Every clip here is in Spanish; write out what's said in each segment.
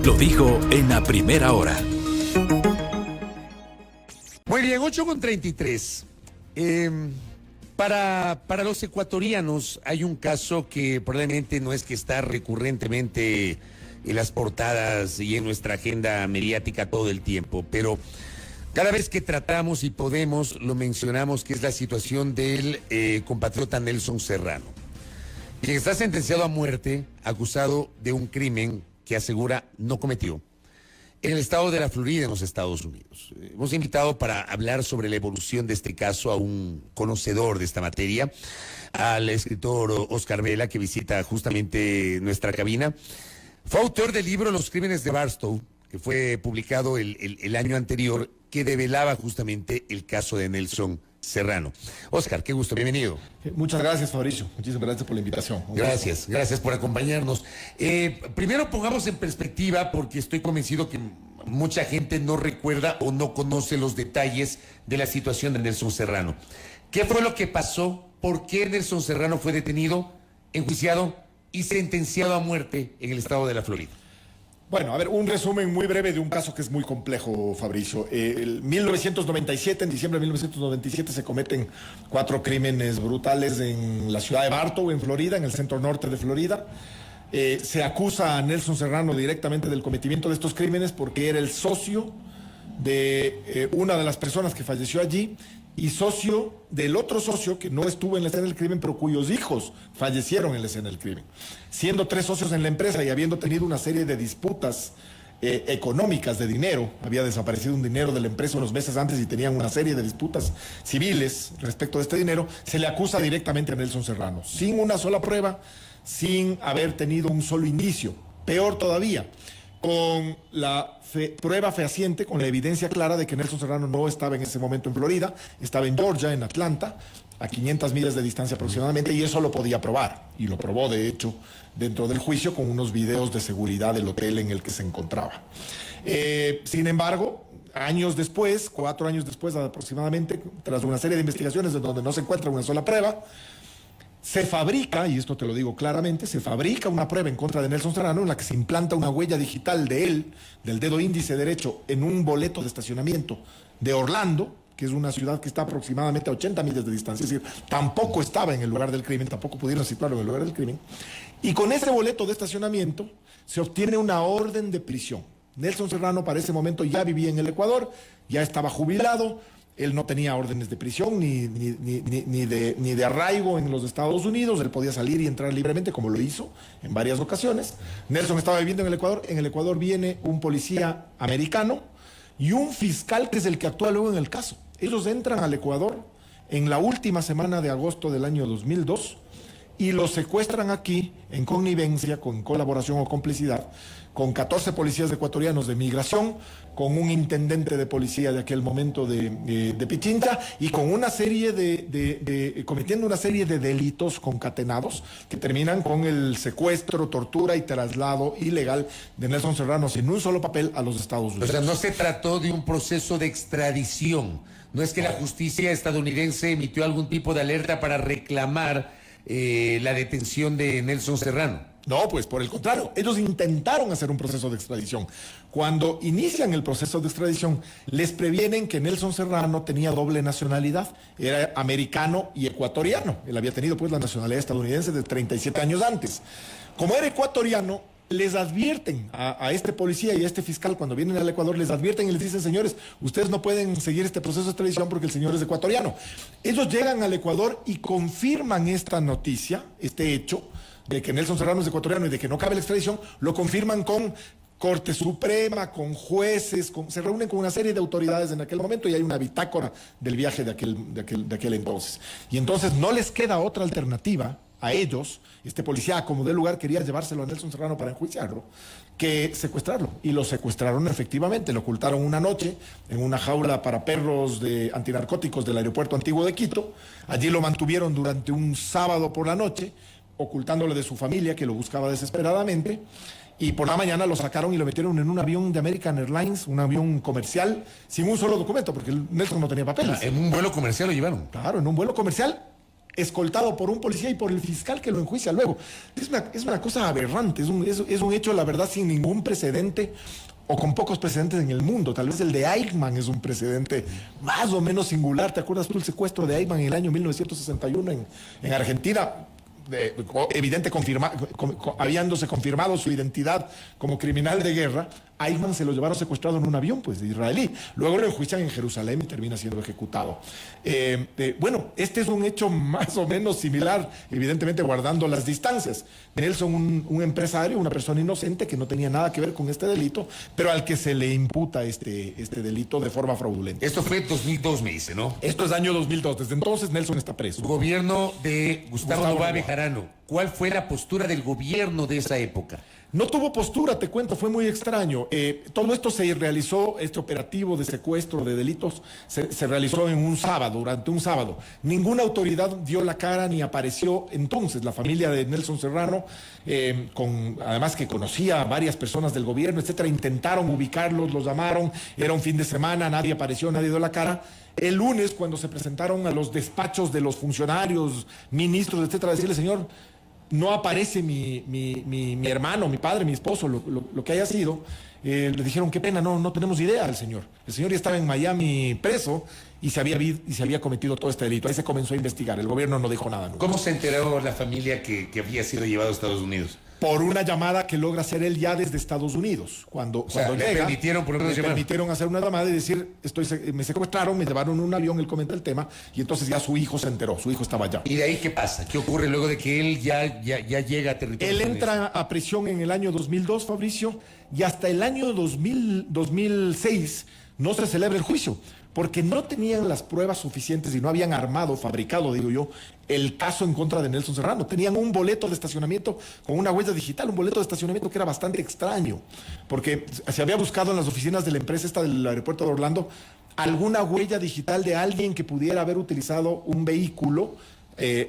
Lo dijo en la primera hora. Muy bien, 8:33. Para los ecuatorianos hay un caso que probablemente no es que está recurrentemente en las portadas y en nuestra agenda mediática todo el tiempo, pero cada vez que tratamos y podemos lo mencionamos, que es la situación del compatriota Nelson Serrano, quien está sentenciado a muerte, acusado de un crimen que asegura no cometió, en el estado de la Florida, en los Estados Unidos. Hemos invitado para hablar sobre la evolución de este caso a un conocedor de esta materia, al escritor Oscar Vela, que visita justamente nuestra cabina. Fue autor del libro Los Crímenes de Barstow, que fue publicado el año anterior, que develaba justamente el caso de Nelson Serrano. Oscar, qué gusto, bienvenido. Muchas gracias, Fabricio. Muchísimas gracias por la invitación. Gracias por acompañarnos. Primero pongamos en perspectiva, porque estoy convencido que mucha gente no recuerda o no conoce los detalles de la situación de Nelson Serrano. ¿Qué fue lo que pasó? ¿Por qué Nelson Serrano fue detenido, enjuiciado y sentenciado a muerte en el estado de la Florida? Bueno, a ver, un resumen muy breve de un caso que es muy complejo, Fabricio. En 1997, en diciembre de 1997, se cometen 4 crímenes brutales en la ciudad de Bartow, en Florida, en el centro norte de Florida. Se acusa a Nelson Serrano directamente del cometimiento de estos crímenes porque era el socio de una de las personas que falleció allí y socio del otro socio que no estuvo en la escena del crimen, pero cuyos hijos fallecieron en la escena del crimen. Siendo 3 socios en la empresa y habiendo tenido una serie de disputas económicas de dinero, había desaparecido un dinero de la empresa unos meses antes y tenían una serie de disputas civiles respecto de este dinero, se le acusa directamente a Nelson Serrano, sin una sola prueba, sin haber tenido un solo indicio. Peor todavía, con la prueba fehaciente, con la evidencia clara de que Nelson Serrano no estaba en ese momento en Florida, estaba en Georgia, en Atlanta, a 500 millas de distancia aproximadamente, y eso lo podía probar, y lo probó de hecho dentro del juicio con unos videos de seguridad del hotel en el que se encontraba. Sin embargo, años después, 4 años después aproximadamente, tras una serie de investigaciones en donde no se encuentra una sola prueba, se fabrica, y esto te lo digo claramente, se fabrica una prueba en contra de Nelson Serrano en la que se implanta una huella digital de él, del dedo índice derecho, en un boleto de estacionamiento de Orlando, que es una ciudad que está aproximadamente a 80 millas de distancia, es decir, tampoco estaba en el lugar del crimen, tampoco pudieron situarlo en el lugar del crimen, y con ese boleto de estacionamiento se obtiene una orden de prisión. Nelson Serrano para ese momento ya vivía en el Ecuador, ya estaba jubilado. Él no tenía órdenes de prisión ni de arraigo en los Estados Unidos. Él podía salir y entrar libremente, como lo hizo en varias ocasiones. Nelson estaba viviendo en el Ecuador. En el Ecuador viene un policía americano y un fiscal que es el que actúa luego en el caso. Ellos entran al Ecuador en la última semana de agosto del año 2002 y lo secuestran aquí en connivencia, con colaboración o complicidad, con 14 policías ecuatorianos de migración, con un intendente de policía de aquel momento de Pichincha y con una serie cometiendo una serie de delitos concatenados que terminan con el secuestro, tortura y traslado ilegal de Nelson Serrano sin un solo papel a los Estados Unidos. O sea, no se trató de un proceso de extradición. No es que la justicia estadounidense emitió algún tipo de alerta para reclamar la detención de Nelson Serrano. No, pues por el contrario, ellos intentaron hacer un proceso de extradición. Cuando inician el proceso de extradición, les previenen que Nelson Serrano tenía doble nacionalidad, era americano y ecuatoriano. Él había tenido pues la nacionalidad estadounidense de 37 años antes. Como era ecuatoriano, les advierten a este policía y a este fiscal cuando vienen al Ecuador, les advierten y les dicen: señores, ustedes no pueden seguir este proceso de extradición porque el señor es ecuatoriano. Ellos llegan al Ecuador y confirman esta noticia, este hecho, de que Nelson Serrano es ecuatoriano y de que no cabe la extradición, lo confirman con Corte Suprema, con jueces, se reúnen con una serie de autoridades en aquel momento y hay una bitácora del viaje de aquel entonces. Y entonces no les queda otra alternativa a ellos. Este policía, como de lugar, quería llevárselo a Nelson Serrano para enjuiciarlo, que secuestrarlo. Y lo secuestraron efectivamente, lo ocultaron una noche en una jaula para perros antinarcóticos del aeropuerto antiguo de Quito. Allí lo mantuvieron durante un sábado por la noche, ocultándole de su familia, que lo buscaba desesperadamente, y por la mañana lo sacaron y lo metieron en un avión de American Airlines, un avión comercial, sin un solo documento, porque Nelson no tenía papeles. En un vuelo comercial lo llevaron. Claro, en un vuelo comercial escoltado por un policía y por el fiscal que lo enjuicia luego. Es una cosa aberrante, es un hecho, la verdad, sin ningún precedente o con pocos precedentes en el mundo. Tal vez el de Eichmann es un precedente más o menos singular. ¿Te acuerdas tú el secuestro de Eichmann en el año 1961 en Argentina? Habiéndose confirmado su identidad como criminal de guerra, Eichmann se lo llevaron secuestrado en un avión, pues, israelí. Luego lo enjuician en Jerusalén y termina siendo ejecutado. Bueno, este es un hecho más o menos similar, evidentemente guardando las distancias. Nelson, un empresario, una persona inocente que no tenía nada que ver con este delito, pero al que se le imputa este delito de forma fraudulenta. Esto fue 2002, me dice, ¿no? Esto es año 2002. Desde entonces Nelson está preso. Gobierno de Gustavo Noboa Bejarano. ¿Cuál fue la postura del gobierno de esa época? No tuvo postura, te cuento, fue muy extraño. Todo esto se realizó, este operativo de secuestro de delitos, se realizó en un sábado, durante un sábado. Ninguna autoridad dio la cara ni apareció entonces. La familia de Nelson Serrano, además que conocía a varias personas del gobierno, etcétera, intentaron ubicarlos, los llamaron, era un fin de semana, nadie apareció, nadie dio la cara. El lunes, cuando se presentaron a los despachos de los funcionarios, ministros, etcétera, decirle, señor, no aparece mi hermano, mi padre, mi esposo, lo que haya sido, le dijeron, qué pena, no tenemos idea del señor. El señor ya estaba en Miami preso y se había cometido todo este delito. Ahí se comenzó a investigar, el gobierno no dijo nada nunca. ¿Cómo se enteró la familia que había sido llevado a Estados Unidos? Por una llamada que logra hacer él ya desde Estados Unidos. Cuando llega, le permitieron, por lo menos, le permitieron hacer una llamada y decir, me secuestraron, me llevaron en un avión, él comenta el tema, y entonces ya su hijo se enteró, su hijo estaba allá. ¿Y de ahí qué pasa? ¿Qué ocurre luego de que él ya llega a territorio? Él entra a prisión en el año 2002, Fabricio, y hasta el año 2006 no se celebra el juicio, porque no tenían las pruebas suficientes y no habían fabricado, digo yo, el caso en contra de Nelson Serrano. Tenían un boleto de estacionamiento con una huella digital, un boleto de estacionamiento que era bastante extraño, porque se había buscado en las oficinas de la empresa esta del aeropuerto de Orlando alguna huella digital de alguien que pudiera haber utilizado un vehículo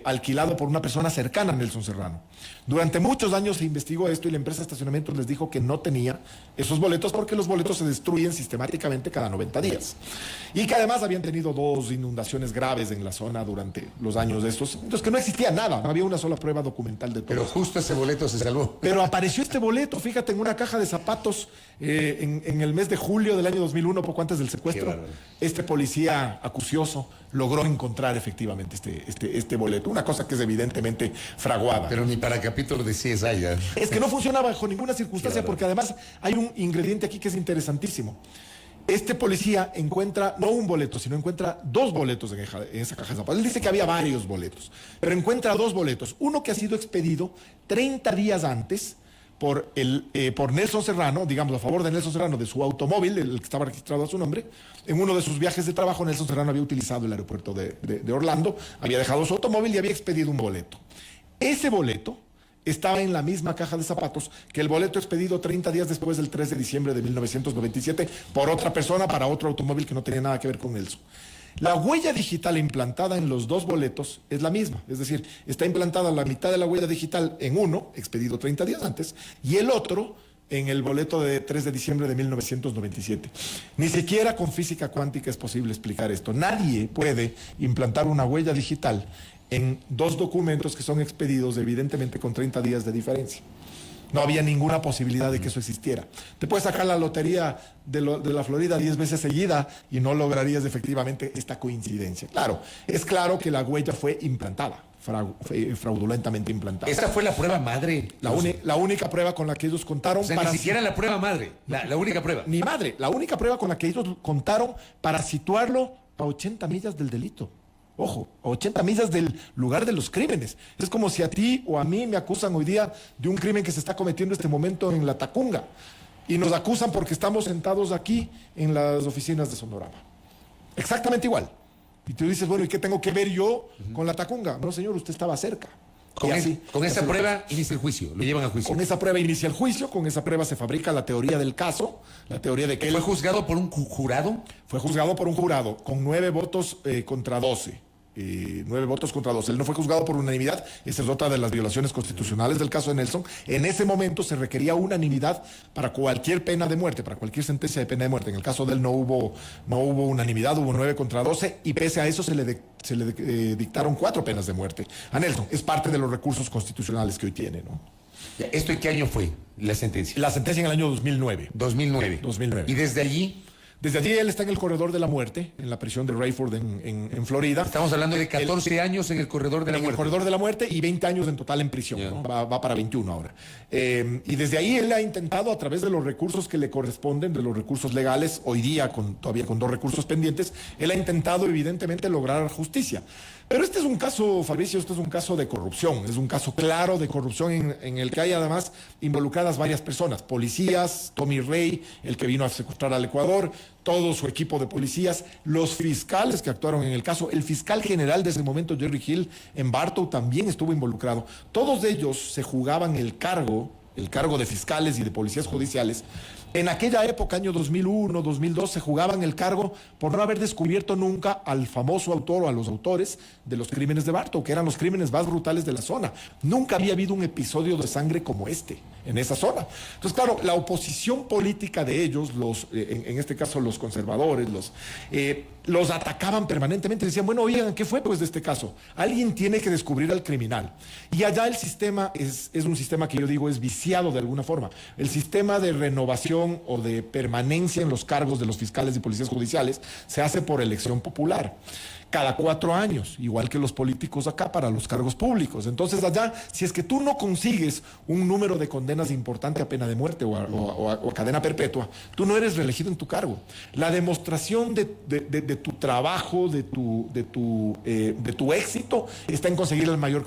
alquilado por una persona cercana a Nelson Serrano. Durante muchos años se investigó esto y la empresa de estacionamientos les dijo que no tenía esos boletos porque los boletos se destruyen sistemáticamente cada 90 días. Y que además habían tenido 2 inundaciones graves en la zona durante los años de estos. Entonces que no existía nada, no había una sola prueba documental de todo. Pero justo ese boleto se salvó. Pero apareció este boleto, fíjate, en una caja de zapatos en el mes de julio del año 2001, poco antes del secuestro. Este policía acucioso logró encontrar efectivamente este boleto, una cosa que es evidentemente fraguada. Pero ni para capítulo de CSI ya. Es que no funciona bajo ninguna circunstancia, porque además hay un ingrediente aquí que es interesantísimo. Este policía encuentra no un boleto, sino encuentra 2 boletos en esa caja de zapatos. Él dice que había varios boletos, pero encuentra 2 boletos. Uno que ha sido expedido 30 días antes por Nelson Serrano, digamos, a favor de Nelson Serrano, de su automóvil, el que estaba registrado a su nombre. En uno de sus viajes de trabajo, Nelson Serrano había utilizado el aeropuerto de Orlando, había dejado su automóvil y había expedido un boleto. Ese boleto estaba en la misma caja de zapatos que el boleto expedido 30 días después del 3 de diciembre de 1997 por otra persona para otro automóvil que no tenía nada que ver con Nelson. La huella digital implantada en los 2 boletos es la misma, es decir, está implantada la mitad de la huella digital en uno, expedido 30 días antes, y el otro en el boleto de 3 de diciembre de 1997. Ni siquiera con física cuántica es posible explicar esto. Nadie puede implantar una huella digital en 2 documentos que son expedidos evidentemente con 30 días de diferencia. No había ninguna posibilidad de que eso existiera. Te puedes sacar la lotería de la Florida 10 veces seguida y no lograrías efectivamente esta coincidencia. Claro, es claro que la huella fue implantada, fraudulentamente implantada. ¿Esta fue la prueba madre? La única prueba con la que ellos contaron. O sea, ni siquiera la prueba madre, la única prueba. Ni madre, la única prueba con la que ellos contaron para situarlo a 80 millas del delito. Ojo, a 80 millas del lugar de los crímenes. Es como si a ti o a mí me acusan hoy día de un crimen que se está cometiendo en este momento en La Tacunga. Y nos acusan porque estamos sentados aquí en las oficinas de Sonorama. Exactamente igual. Y tú dices, bueno, ¿y qué tengo que ver yo con La Tacunga? No, señor, usted estaba cerca. Con esa prueba inicia el juicio, lo llevan a juicio. Con esa prueba inicia el juicio, con esa prueba se fabrica la teoría del caso, la teoría de que él... ¿Fue juzgado por un jurado? Fue juzgado por un jurado, con 9 votos contra 12. 9 votos contra 2. Él no fue juzgado por unanimidad. Esa es otra de las violaciones constitucionales del caso de Nelson. En ese momento se requería unanimidad para cualquier pena de muerte, para cualquier sentencia de pena de muerte. En el caso de él no hubo unanimidad, hubo 9 contra 12 y pese a eso se le dictaron 4 penas de muerte a Nelson. Es parte de los recursos constitucionales que hoy tiene, ¿no? ¿Esto en qué año fue la sentencia? La sentencia en el año 2009. 2009. ¿Y desde allí? Desde allí él está en el corredor de la muerte, en la prisión de Rayford en Florida. Estamos hablando de 14 años en el corredor de la muerte. En el corredor de la muerte y 20 años en total en prisión, ¿no? Va para 21 ahora. Y desde ahí él ha intentado, a través de los recursos que le corresponden, de los recursos legales, hoy día todavía con 2 recursos pendientes, él ha intentado evidentemente lograr justicia. Pero este es un caso, Fabricio, este es un caso de corrupción, es un caso claro de corrupción en el que hay además involucradas varias personas, policías, Tommy Rey, el que vino a secuestrar al Ecuador, todo su equipo de policías, los fiscales que actuaron en el caso, el fiscal general de ese momento, Jerry Hill, en Bartow también estuvo involucrado. Todos ellos se jugaban el cargo de fiscales y de policías judiciales. En aquella época, año 2001, 2002, se jugaban el cargo por no haber descubierto nunca al famoso autor o a los autores de los crímenes de Bartow, que eran los crímenes más brutales de la zona. Nunca había habido un episodio de sangre como este en esa zona. Entonces, claro, la oposición política de ellos, en este caso los conservadores, los atacaban permanentemente. Decían, bueno, oigan, ¿qué fue pues de este caso? Alguien tiene que descubrir al criminal. Y allá el sistema es un sistema que yo digo es viciado de alguna forma. El sistema de renovación o de permanencia en los cargos de los fiscales y policías judiciales se hace por elección popular. Cada 4 años, igual que los políticos acá para los cargos públicos. Entonces allá, si es que tú no consigues un número de condenas importante a pena de muerte o a cadena perpetua, tú no eres reelegido en tu cargo. La demostración de tu trabajo, de tu éxito, está en conseguir la mayor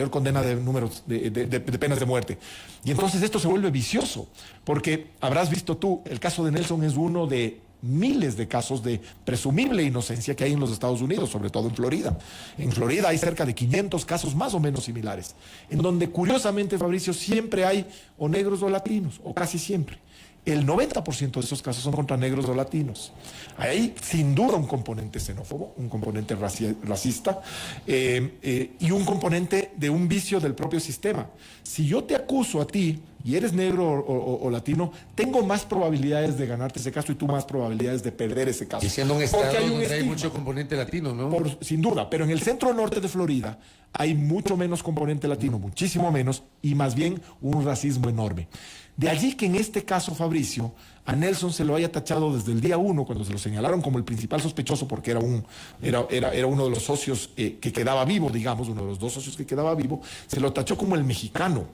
condena de números de penas de muerte. Y entonces esto se vuelve vicioso, porque habrás visto tú, el caso de Nelson es uno de miles de casos de presumible inocencia que hay en los Estados Unidos, sobre todo en Florida. En Florida hay cerca de 500 casos más o menos similares, en donde curiosamente, Fabricio, siempre hay o negros o latinos, o casi siempre. El 90% de esos casos son contra negros o latinos. Hay sin duda un componente xenófobo, un componente racista y un componente de un vicio del propio sistema. Si yo te acuso a ti y eres negro o latino, tengo más probabilidades de ganarte ese caso y tú más probabilidades de perder ese caso. Y siendo un estado donde hay mucho componente latino, ¿no? Sin duda, pero en el centro norte de Florida hay mucho menos componente latino, muchísimo menos, y más bien un racismo enorme. De allí que en este caso, Fabricio, a Nelson se lo haya tachado desde el día 1, cuando se lo señalaron como el principal sospechoso, porque era uno de los socios que quedaba vivo, digamos, uno de los 2 socios que quedaba vivo, se lo tachó como el mexicano.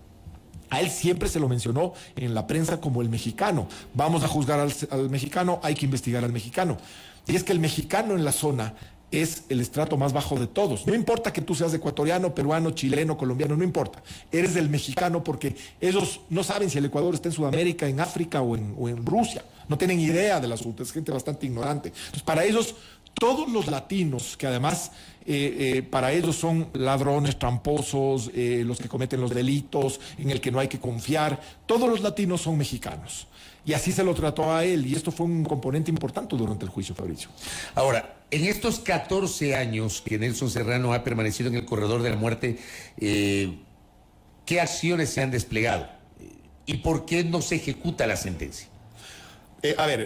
A él siempre se lo mencionó en la prensa como el mexicano. Vamos a juzgar al mexicano, hay que investigar al mexicano. Y es que el mexicano en la zona es el estrato más bajo de todos. No importa que tú seas ecuatoriano, peruano, chileno, colombiano, no importa. Eres el mexicano porque ellos no saben si el Ecuador está en Sudamérica, en África o en Rusia. No tienen idea del asunto, es gente bastante ignorante. Entonces, para ellos, todos los latinos, que además para ellos son ladrones, tramposos, los que cometen los delitos, en el que no hay que confiar, todos los latinos son mexicanos. Y así se lo trató a él, y esto fue un componente importante durante el juicio, Fabricio. Ahora, en estos 14 años que Nelson Serrano ha permanecido en el corredor de la muerte, ¿qué acciones se han desplegado? ¿Y por qué no se ejecuta la sentencia?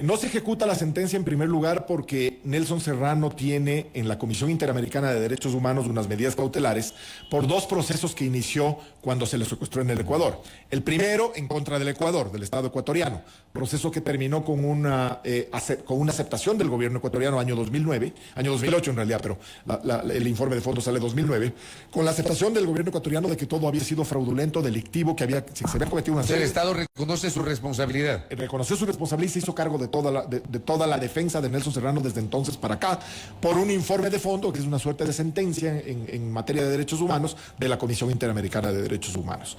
No se ejecuta la sentencia en primer lugar porque Nelson Serrano tiene en la Comisión Interamericana de Derechos Humanos unas medidas cautelares por 2 procesos que inició cuando se le secuestró en el Ecuador. El primero en contra del Ecuador, del Estado ecuatoriano, proceso que terminó con una aceptación del gobierno ecuatoriano año 2009, año 2008 en realidad, pero el informe de fondo sale 2009, con la aceptación del gobierno ecuatoriano de que todo había sido fraudulento, delictivo, que se había cometido una serie. El Estado reconoce su responsabilidad. Reconoció su responsabilidad y se hizo cargo de toda la defensa de Nelson Serrano desde entonces para acá, por un informe de fondo, que es una suerte de sentencia en materia de derechos humanos de la Comisión Interamericana de Derechos Humanos.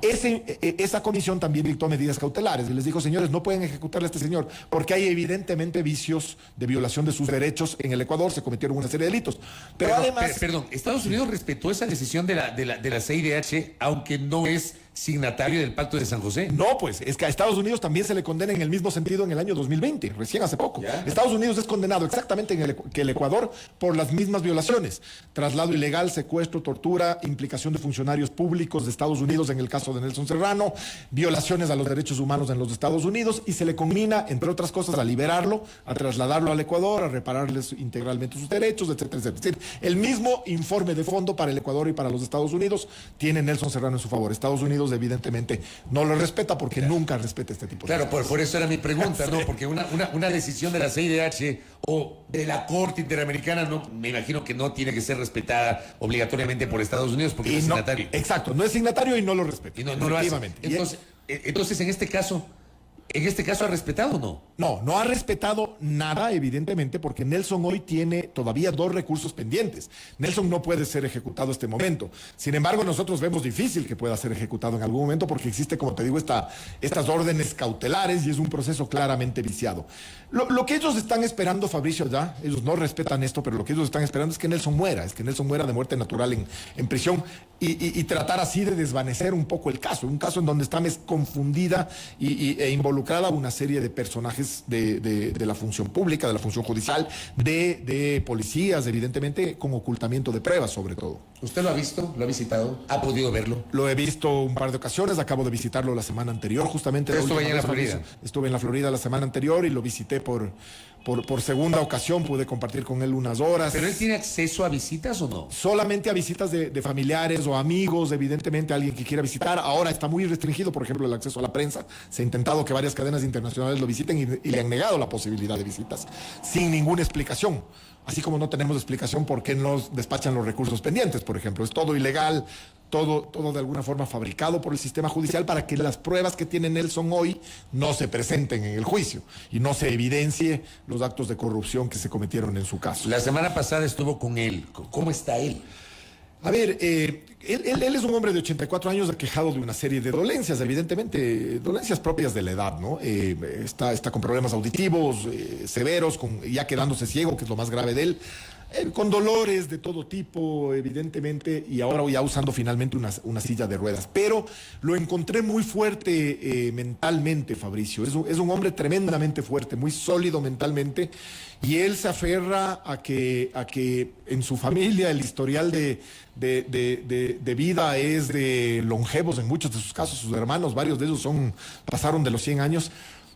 Esa comisión también dictó medidas cautelares y les dijo, señores, no pueden ejecutarle a este señor porque hay evidentemente vicios de violación de sus derechos en el Ecuador, se cometieron una serie de delitos. Pero además... Perdón, Estados Unidos respetó esa decisión de la CIDH, aunque no es signatario del Pacto de San José. No, pues, es que a Estados Unidos también se le condena en el mismo sentido en el año 2020, recién hace poco. ¿Ya? Estados Unidos es condenado exactamente que el Ecuador por las mismas violaciones. Traslado ilegal, secuestro, tortura, implicación de funcionarios públicos de Estados Unidos en el caso de Nelson Serrano, violaciones a los derechos humanos en los Estados Unidos, y se le combina, entre otras cosas, a liberarlo, a trasladarlo al Ecuador, a repararles integralmente sus derechos, etcétera, etcétera. Es decir, el mismo informe de fondo para el Ecuador y para los Estados Unidos tiene Nelson Serrano en su favor. Estados Unidos, evidentemente, no lo respeta porque nunca respeta este tipo de Claro, cosas. por eso era mi pregunta, ¿no? Porque una decisión de la CIDH o de la Corte Interamericana, no, me imagino que no tiene que ser respetada obligatoriamente por Estados Unidos porque Y es no, signatario. exacto, no es signatario y no lo respeta. Y no lo hace. Efectivamente. Entonces, en este caso, ¿ha respetado o no? No ha respetado nada, evidentemente, porque Nelson hoy tiene todavía 2 recursos pendientes. Nelson no puede ser ejecutado este momento. Sin embargo, nosotros vemos difícil que pueda ser ejecutado en algún momento porque existe, como te digo, estas órdenes cautelares y es un proceso claramente viciado. Lo que ellos están esperando, Fabricio, ya, ellos no respetan esto, pero lo que ellos están esperando es que Nelson muera, de muerte natural en prisión y tratar así de desvanecer un poco el caso. Un caso en donde está confundida e involucrada una serie de personajes de la función pública, de la función judicial, de policías, evidentemente, con ocultamiento de pruebas, sobre todo. ¿Usted lo ha visto? ¿Lo ha visitado? ¿Ha podido verlo? Lo he visto un par de ocasiones, acabo de visitarlo la semana anterior, justamente. Pero estuve allá en la Florida. Estuve en la Florida la semana anterior y lo visité por segunda ocasión, pude compartir con él unas horas. ¿Pero él tiene acceso a visitas o no? Solamente a visitas de familiares o amigos, evidentemente alguien que quiera visitar. Ahora está muy restringido, por ejemplo, el acceso a la prensa. Se ha intentado que varias cadenas internacionales lo visiten y le han negado la posibilidad de visitas, sin ninguna explicación. Así como no tenemos explicación por qué nos despachan los recursos pendientes, por ejemplo. Es todo ilegal, todo de alguna forma fabricado por el sistema judicial para que las pruebas que tiene Nelson hoy no se presenten en el juicio y no se evidencie los actos de corrupción que se cometieron en su caso. La semana pasada estuvo con él. ¿Cómo está él? A ver, él es un hombre de 84 años aquejado de una serie de dolencias, evidentemente, dolencias propias de la edad, ¿no? Está con problemas auditivos severos, ya quedándose ciego, que es lo más grave de él, con dolores de todo tipo, evidentemente, y ahora ya usando finalmente una silla de ruedas. Pero lo encontré muy fuerte mentalmente, Fabricio. Es un hombre tremendamente fuerte, muy sólido mentalmente, y él se aferra a que en su familia el historial de vida es de longevos en muchos de sus casos. Sus hermanos, varios de ellos pasaron de los 100 años.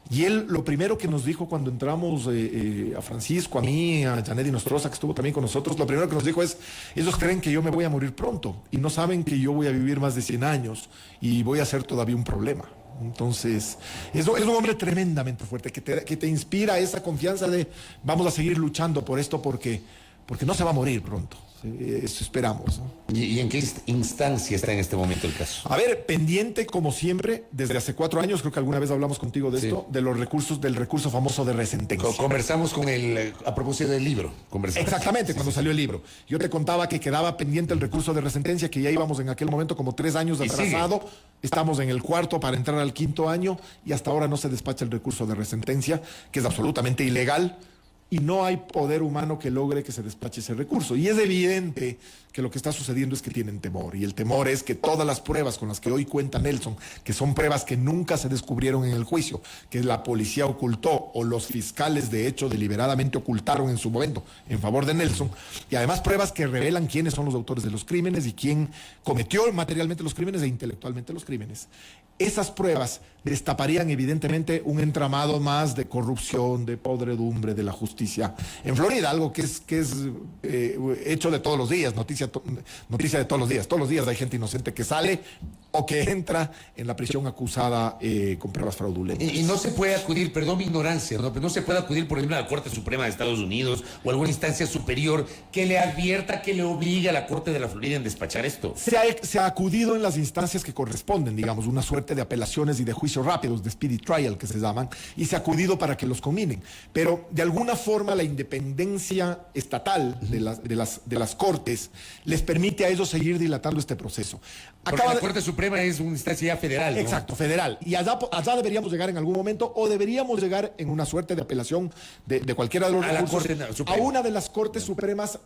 Y él, lo primero que nos dijo cuando entramos a Francisco, a mí, a Janet Nostroza, que estuvo también con nosotros, lo primero que nos dijo es: ellos creen que yo me voy a morir pronto y no saben que yo voy a vivir más de 100 años y voy a ser todavía un problema. Entonces, es un hombre tremendamente fuerte, que te inspira esa confianza de vamos a seguir luchando por esto porque no se va a morir pronto. Eso esperamos, ¿no? ¿Y en qué instancia está en este momento el caso? A ver, pendiente como siempre, desde hace 4 años, creo que alguna vez hablamos contigo de esto, de los recursos, del recurso famoso de resentencia. Conversamos con él a propósito del libro. Exactamente, cuando salió el libro. Yo te contaba que quedaba pendiente el recurso de resentencia, que ya íbamos en aquel momento como 3 años atrasado. Estamos en el 4º para entrar al 5º año y hasta ahora no se despacha el recurso de resentencia, que es absolutamente ilegal. Y no hay poder humano que logre que se despache ese recurso. Y es evidente que lo que está sucediendo es que tienen temor. Y el temor es que todas las pruebas con las que hoy cuenta Nelson, que son pruebas que nunca se descubrieron en el juicio, que la policía ocultó o los fiscales de hecho deliberadamente ocultaron en su momento en favor de Nelson, y además pruebas que revelan quiénes son los autores de los crímenes y quién cometió materialmente los crímenes e intelectualmente los crímenes. Esas pruebas destaparían evidentemente un entramado más de corrupción, de podredumbre de la justicia en Florida, algo que es hecho de todos los días, noticia de todos los días. Todos los días hay gente inocente que sale o que entra en la prisión acusada con pruebas fraudulentas. Y no se puede acudir, perdón mi ignorancia, ¿no? Pero no se puede acudir, por ejemplo, a la Corte Suprema de Estados Unidos o alguna instancia superior que le advierta, que le obligue a la Corte de la Florida en despachar esto. Se ha acudido en las instancias que corresponden, digamos, una suerte de apelaciones y de juicios rápidos, de speedy trial que se llaman, y se ha acudido para que los conminen. Pero de alguna forma la independencia estatal de las cortes les permite a ellos seguir dilatando este proceso. Porque la Corte Suprema Suprema es una instancia ya federal, ¿no? Exacto, federal. Y allá deberíamos llegar en algún momento, o deberíamos llegar en una suerte de apelación de cualquiera de los A la recursos Corte Suprema. a una de las cortes supremas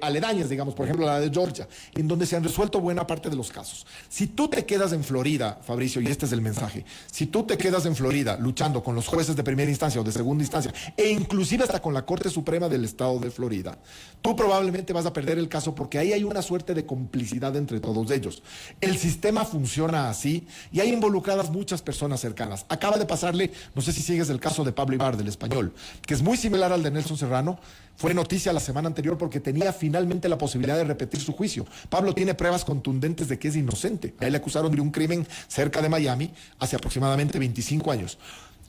aledañas, digamos, por ejemplo la de Georgia, en donde se han resuelto buena parte de los casos. Si tú te quedas en Florida, Fabricio, y este es el mensaje, si tú te quedas en Florida luchando con los jueces de primera instancia o de segunda instancia, e inclusive hasta con la Corte Suprema del Estado de Florida, tú probablemente vas a perder el caso, porque ahí hay una suerte de complicidad entre todos ellos. El sistema funciona así y hay involucradas muchas personas cercanas. Acaba de pasarle, no sé si sigues el caso de Pablo Ibar, del Español, que es muy similar al de Nelson Serrano. Fue noticia la semana anterior porque tenía finalmente la posibilidad de repetir su juicio. Pablo tiene pruebas contundentes de que es inocente. A él le acusaron de un crimen cerca de Miami hace aproximadamente 25 años.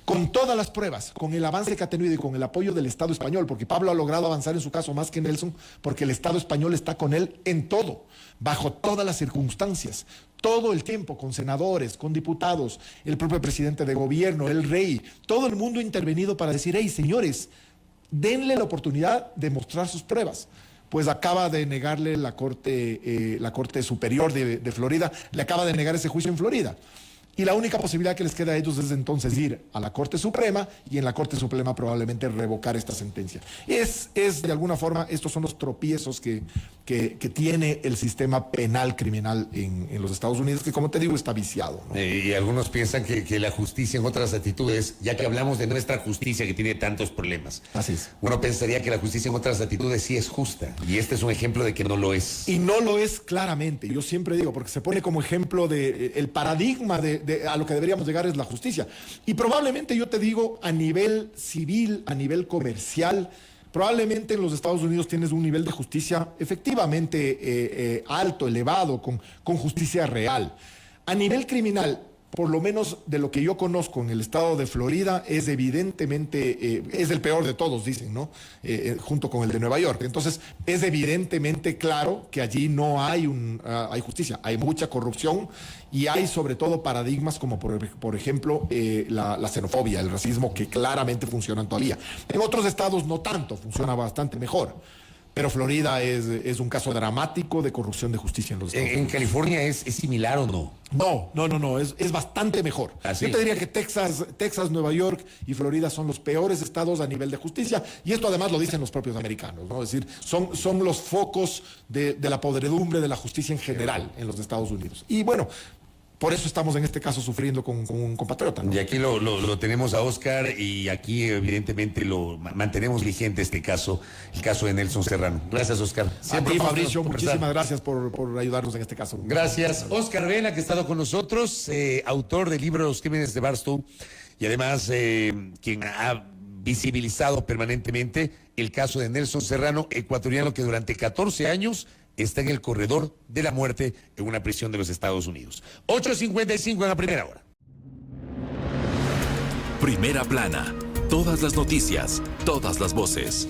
Con todas las pruebas, con el avance que ha tenido y con el apoyo del Estado español, porque Pablo ha logrado avanzar en su caso más que Nelson, porque el Estado español está con él en todo, bajo todas las circunstancias, todo el tiempo, con senadores, con diputados, el propio presidente de gobierno, el rey, todo el mundo ha intervenido para decir, hey, señores, denle la oportunidad de mostrar sus pruebas. Pues acaba de negarle la Corte Superior de Florida, le acaba de negar ese juicio en Florida. Y la única posibilidad que les queda a ellos es entonces ir a la Corte Suprema, y en la Corte Suprema probablemente revocar esta sentencia. Es de alguna forma, estos son los tropiezos que tiene el sistema penal criminal en los Estados Unidos, que, como te digo, está viciado, ¿no? Y algunos piensan que la justicia en otras latitudes, ya que hablamos de nuestra justicia que tiene tantos problemas, Así es. uno pensaría que la justicia en otras latitudes sí es justa, y este es un ejemplo de que no lo es. Y no lo es claramente, yo siempre digo, porque se pone como ejemplo el paradigma a lo que deberíamos llegar es la justicia. Y probablemente, yo te digo, a nivel civil, a nivel comercial, probablemente en los Estados Unidos tienes un nivel de justicia efectivamente alto, elevado, con justicia real. A nivel criminal, por lo menos de lo que yo conozco en el estado de Florida, es evidentemente, es el peor de todos, dicen, ¿no? Junto con el de Nueva York. Entonces, es evidentemente claro que allí no hay hay justicia, hay mucha corrupción, y hay sobre todo paradigmas como por ejemplo la xenofobia, el racismo, que claramente funcionan todavía. En otros estados no tanto, funciona bastante mejor. Pero Florida es un caso dramático de corrupción de justicia en los Estados Unidos. ¿En California es similar o no? No, es bastante mejor. ¿Ah, sí? Yo te diría que Texas, Nueva York y Florida son los peores estados a nivel de justicia, y esto además lo dicen los propios americanos, ¿no? Es decir, son los focos de la podredumbre de la justicia en general en los Estados Unidos. Y bueno, por eso estamos en este caso sufriendo con un compatriota, ¿no? Y aquí lo tenemos a Oscar, y aquí evidentemente lo mantenemos vigente el caso de Nelson Serrano. Gracias, Oscar. A ti, Fabricio, muchísimas gracias por ayudarnos en este caso. Gracias. Oscar Vela, que ha estado con nosotros, autor del libro Los Crímenes de Barstow, y además quien ha visibilizado permanentemente el caso de Nelson Serrano, ecuatoriano que durante 14 años está en el corredor de la muerte en una prisión de los Estados Unidos. 8:55 en la primera hora. Primera plana. Todas las noticias, todas las voces.